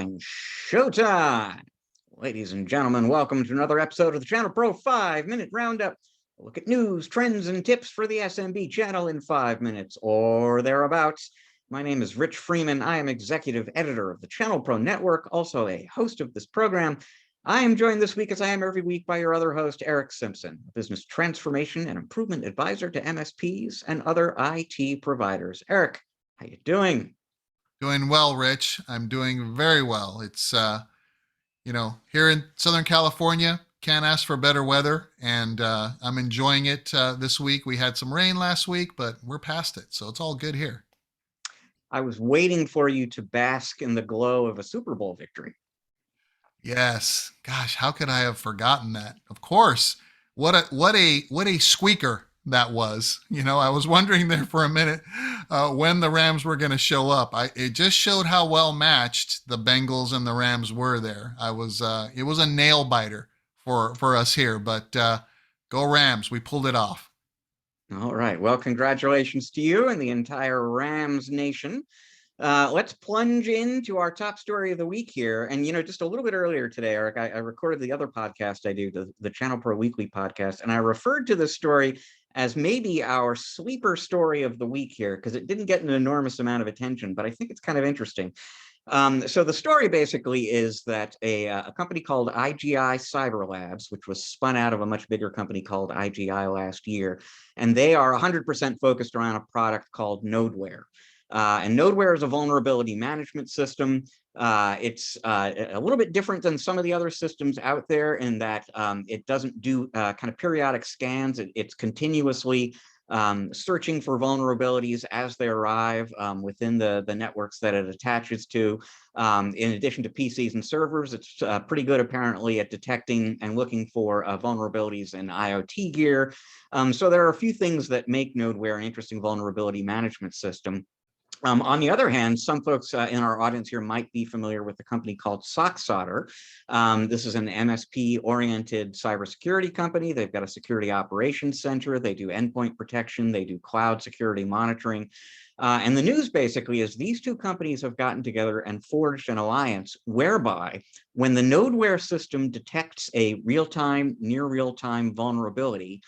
and showtime. Ladies and gentlemen, welcome to another episode of the ChannelPro 5-Minute Roundup. A look at news, trends, and tips for the SMB channel in 5 minutes or thereabouts. My name is Rich Freeman. I am executive editor of the ChannelPro Network, also a host of this program. I am joined this week, as I am every week, by your other host, Eric Simpson, a business transformation and improvement advisor to MSPs and other IT providers. Eric, how you doing? Doing well, Rich. I'm doing very well. It's, here in Southern California, can't ask for better weather, and I'm enjoying it this week. We had some rain last week, but we're past it, so it's all good here. I was waiting for you to bask in the glow of a Super Bowl victory. Yes. Gosh, how could I have forgotten that? Of course. What a squeaker that was. I was wondering there for a minute when the Rams were going to show up. It just showed how well matched the Bengals and the Rams were there. It was a nail biter for us here, but go Rams. We pulled it off. All right. Well, congratulations to you and the entire Rams nation. Let's plunge into our top story of the week here. And, just a little bit earlier today, Eric, I recorded the other podcast I do, the ChannelPro Weekly podcast, and I referred to this story as maybe our sleeper story of the week here, because it didn't get an enormous amount of attention, but I think it's kind of interesting. So the story basically is that a company called IGI Cyber Labs, which was spun out of a much bigger company called IGI last year, and they are 100% focused around a product called Nodeware. And Nodeware is a vulnerability management system. It's a little bit different than some of the other systems out there in that it doesn't do kind of periodic scans. It's continuously searching for vulnerabilities as they arrive within the networks that it attaches to. In addition to PCs and servers, it's pretty good apparently at detecting and looking for vulnerabilities in IoT gear. So there are a few things that make Nodeware an interesting vulnerability management system. On the other hand, some folks in our audience here might be familiar with a company called SOCSoter. This is an MSP-oriented cybersecurity company. They've got a security operations center. They do endpoint protection. They do cloud security monitoring. And the news basically is these two companies have gotten together and forged an alliance whereby when the Nodeware system detects a real-time, near real-time vulnerability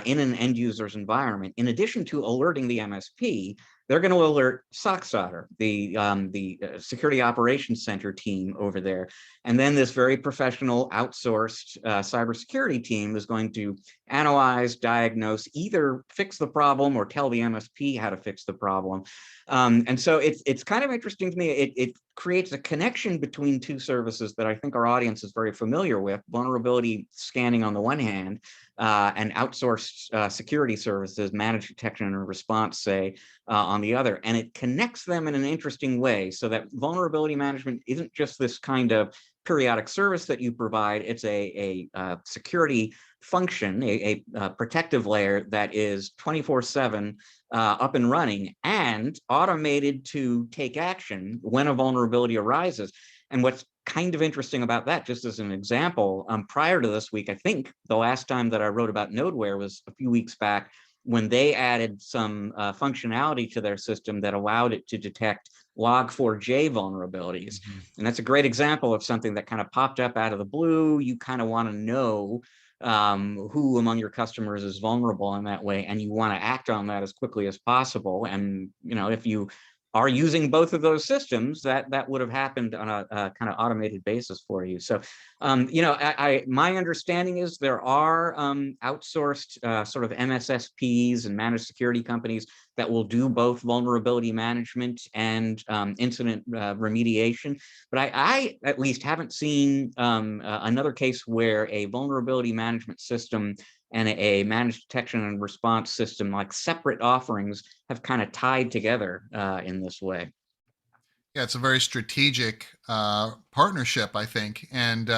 in an end user's environment, in addition to alerting the MSP, they're going to alert SOCSoter, the Security Operations Center team over there. And then this very professional outsourced cybersecurity team is going to analyze, diagnose, either fix the problem or tell the MSP how to fix the problem. And so it's kind of interesting to me. It creates a connection between two services that I think our audience is very familiar with: vulnerability scanning on the one hand, and outsourced security services, managed detection and response, say, on the other. And it connects them in an interesting way so that vulnerability management isn't just this kind of periodic service that you provide. It's a security function, a protective layer that is 24/7 up and running and automated to take action when a vulnerability arises. And what's kind of interesting about that, just as an example, prior to this week, I think the last time that I wrote about Nodeware was a few weeks back when they added some functionality to their system that allowed it to detect Log4j vulnerabilities. Mm-hmm. And that's a great example of something that kind of popped up out of the blue. You kind of want to know who among your customers is vulnerable in that way, and you want to act on that as quickly as possible. And if you are using both of those systems, that would have happened on a kind of automated basis for you. So, my understanding is there are outsourced sort of MSSPs and managed security companies that will do both vulnerability management and incident remediation. But I at least haven't seen another case where a vulnerability management system and a managed detection and response system, like separate offerings, have kind of tied together in this way. Yeah, it's a very strategic partnership, I think, and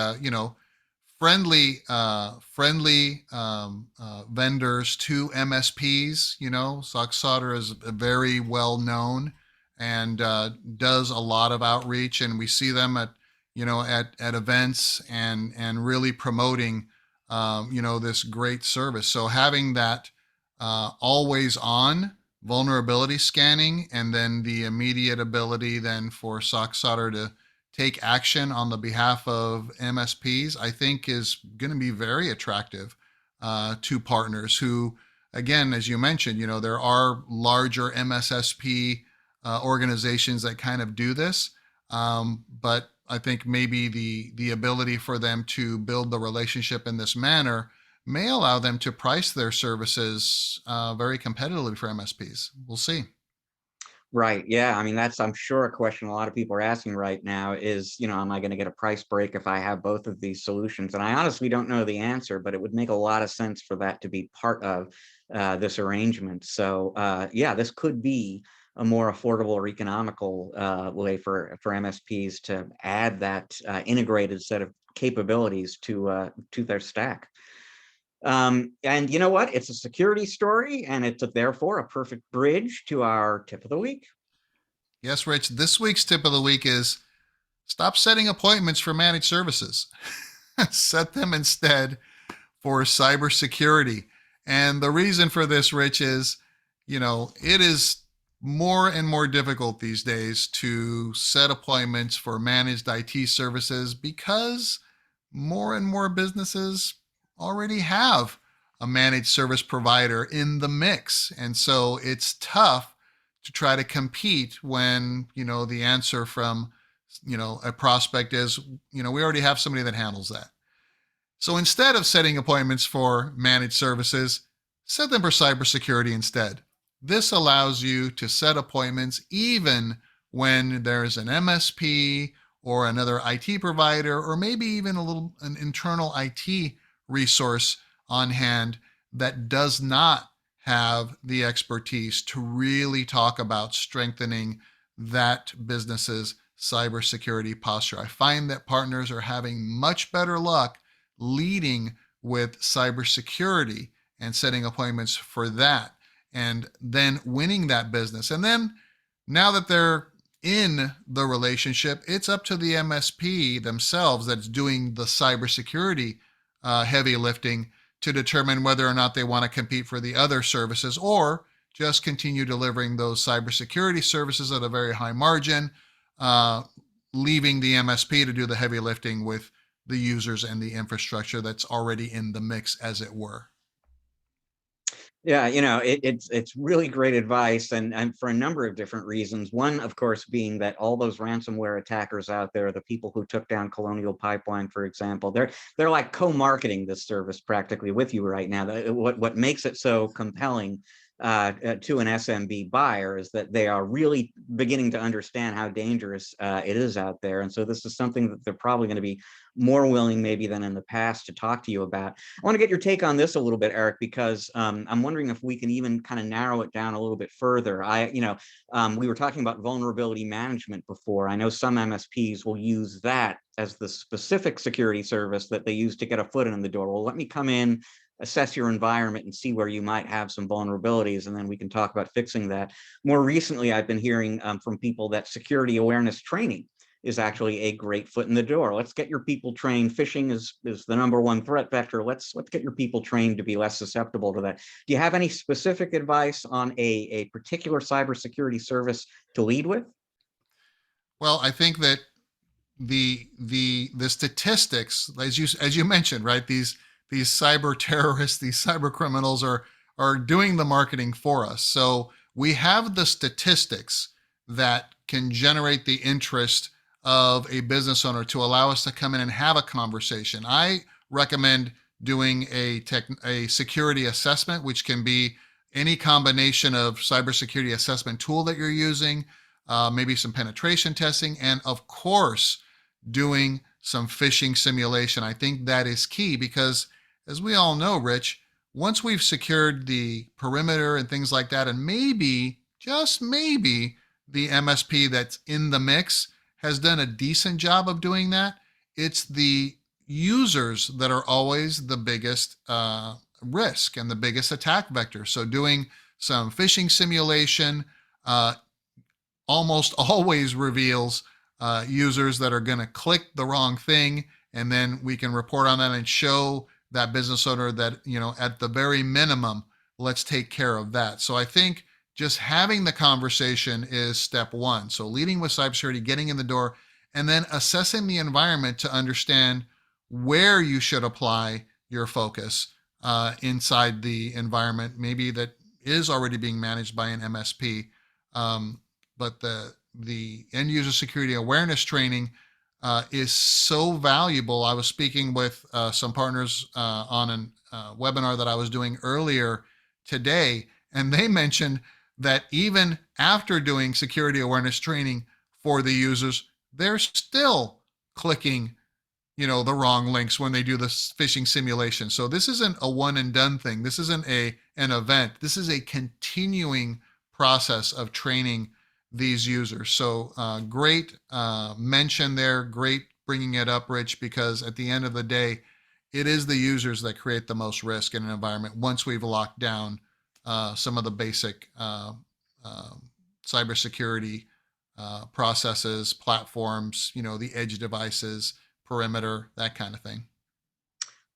friendly vendors to MSPs. SOCSoter is very well known and does a lot of outreach, and we see them at events and really promoting this great service. So having that always on vulnerability scanning, and then the immediate ability then for SOCSoter take action on the behalf of MSPs, I think is going to be very attractive to partners who, again, as you mentioned, there are larger MSSP organizations that kind of do this. But I think maybe the ability for them to build the relationship in this manner may allow them to price their services very competitively for MSPs. We'll see. Right. Yeah. I mean, that's, I'm sure, a question a lot of people are asking right now is, am I going to get a price break if I have both of these solutions? And I honestly don't know the answer, but it would make a lot of sense for that to be part of this arrangement. So yeah, this could be a more affordable or economical way for MSPs to add that integrated set of capabilities to their stack. And you know what? It's a security story, and it's therefore a perfect bridge to our tip of the week. Yes, Rich, this week's tip of the week is stop setting appointments for managed services. Set them instead for cybersecurity. And the reason for this, Rich, is, it is more and more difficult these days to set appointments for managed IT services because more and more businesses already have a managed service provider in the mix. And so it's tough to try to compete when, the answer from, a prospect is, we already have somebody that handles that. So instead of setting appointments for managed services, set them for cybersecurity instead. This allows you to set appointments even when there's an MSP or another IT provider, or maybe even an internal IT resource on hand that does not have the expertise to really talk about strengthening that business's cybersecurity posture. I find that partners are having much better luck leading with cybersecurity and setting appointments for that, and then winning that business. And then now that they're in the relationship, it's up to the MSP themselves that's doing the cybersecurity heavy lifting to determine whether or not they want to compete for the other services or just continue delivering those cybersecurity services at a very high margin, leaving the MSP to do the heavy lifting with the users and the infrastructure that's already in the mix, as it were. Yeah, it's really great advice, and for a number of different reasons. One, of course, being that all those ransomware attackers out there, the people who took down Colonial Pipeline, for example, they're like co-marketing this service practically with you right now. What makes it so compelling to an SMB buyer is that they are really beginning to understand how dangerous it is out there. And so this is something that they're probably going to be more willing maybe than in the past to talk to you about. I want to get your take on this a little bit, Eric, because I'm wondering if we can even kind of narrow it down a little bit further. We were talking about vulnerability management before. I know some MSPs will use that as the specific security service that they use to get a foot in the door. Well, let me come in, assess your environment and see where you might have some vulnerabilities, and then we can talk about fixing that. More recently, I've been hearing from people that security awareness training is actually a great foot in the door. Let's get your people trained. Phishing is the number one threat vector. Let's get your people trained to be less susceptible to that. Do you have any specific advice on a particular cybersecurity service to lead with? Well, I think that the statistics, as you mentioned, right? These cyber terrorists, these cyber criminals are doing the marketing for us. So we have the statistics that can generate the interest of a business owner to allow us to come in and have a conversation. I recommend doing a security assessment, which can be any combination of cybersecurity assessment tool that you're using, maybe some penetration testing, and of course, doing some phishing simulation. I think that is key because, as we all know, Rich, once we've secured the perimeter and things like that, and maybe, just maybe, the MSP that's in the mix has done a decent job of doing that, it's the users that are always the biggest risk and the biggest attack vector. So doing some phishing simulation almost always reveals users that are going to click the wrong thing, and then we can report on that and show that business owner that, at the very minimum, let's take care of that. So I think just having the conversation is step one. So leading with cybersecurity, getting in the door, and then assessing the environment to understand where you should apply your focus inside the environment, maybe that is already being managed by an MSP. But the end user security awareness training is so valuable. I was speaking with some partners on a webinar that I was doing earlier today, and they mentioned that even after doing security awareness training for the users, they're still clicking the wrong links when they do the phishing simulation. So this isn't a one and done thing. This isn't an event. This is a continuing process of training these users. So great mention there. Great bringing it up, Rich, because at the end of the day, it is the users that create the most risk in an environment once we've locked down some of the basic cybersecurity processes, platforms, the edge devices, perimeter, that kind of thing.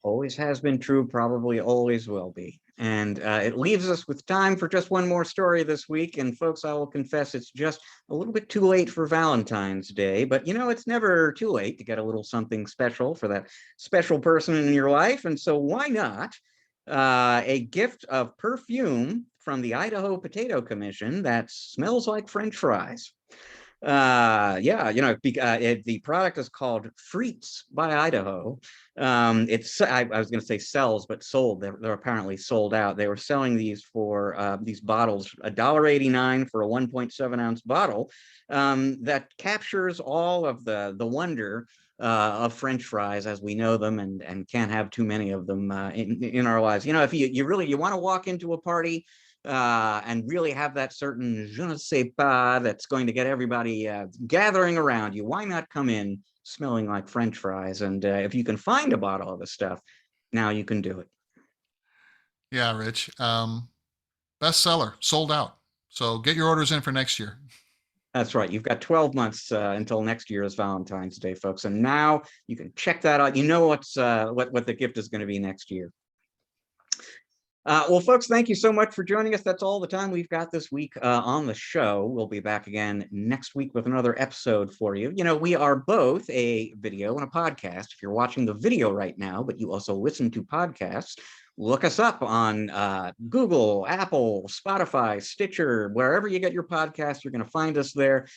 Always has been true, probably always will be. And it leaves us with time for just one more story this week. And folks, I will confess it's just a little bit too late for Valentine's Day, but it's never too late to get a little something special for that special person in your life. And so why not a gift of perfume from the Idaho Potato Commission that smells like French fries. The product is called Frites by Idaho. It's I was going to say sells, but sold. They're apparently sold out. They were selling these for these bottles, $1.89 for a 1.7 ounce bottle that captures all of the wonder of French fries as we know them, and can't have too many of them in our lives. If you want to walk into a party and really have that certain je ne sais pas that's going to get everybody gathering around you, why not come in smelling like French fries? And if you can find a bottle of the stuff, now you can do it. Yeah, Rich. Bestseller, sold out. So get your orders in for next year. That's right. You've got 12 months until next year's Valentine's Day, folks. And now you can check that out. You know what the gift is going to be next year. Well, folks, thank you so much for joining us. That's all the time we've got this week on the show. We'll be back again next week with another episode for you. We are both a video and a podcast. If you're watching the video right now, but you also listen to podcasts, look us up on Google, Apple, Spotify, Stitcher, wherever you get your podcast, you're going to find us there.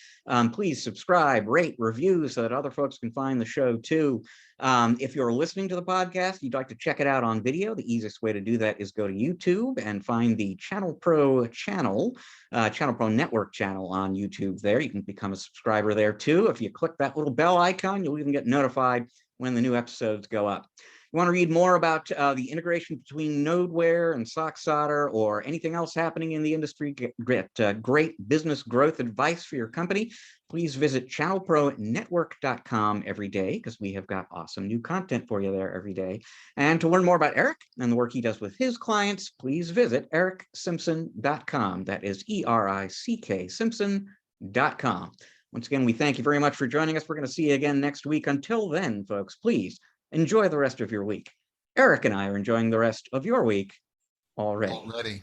Please subscribe, rate, review so that other folks can find the show too. If you're listening to the podcast, you'd like to check it out on video, the easiest way to do that is go to YouTube and find the ChannelPro channel, ChannelPro Network channel on YouTube there. You can become a subscriber there too. If you click that little bell icon, you'll even get notified when the new episodes go up. You want to read more about the integration between Nodeware and SOCSoter or anything else happening in the industry, get great business growth advice for your company, please visit ChannelProNetwork.com every day, because we have got awesome new content for you there every day. And to learn more about Eric and the work he does with his clients, please visit ErickSimpson.com. That is ERICK Simpson.com. Once again, we thank you very much for joining us. We're going to see you again next week. Until then, folks, please enjoy the rest of your week. Eric and I are enjoying the rest of your week already.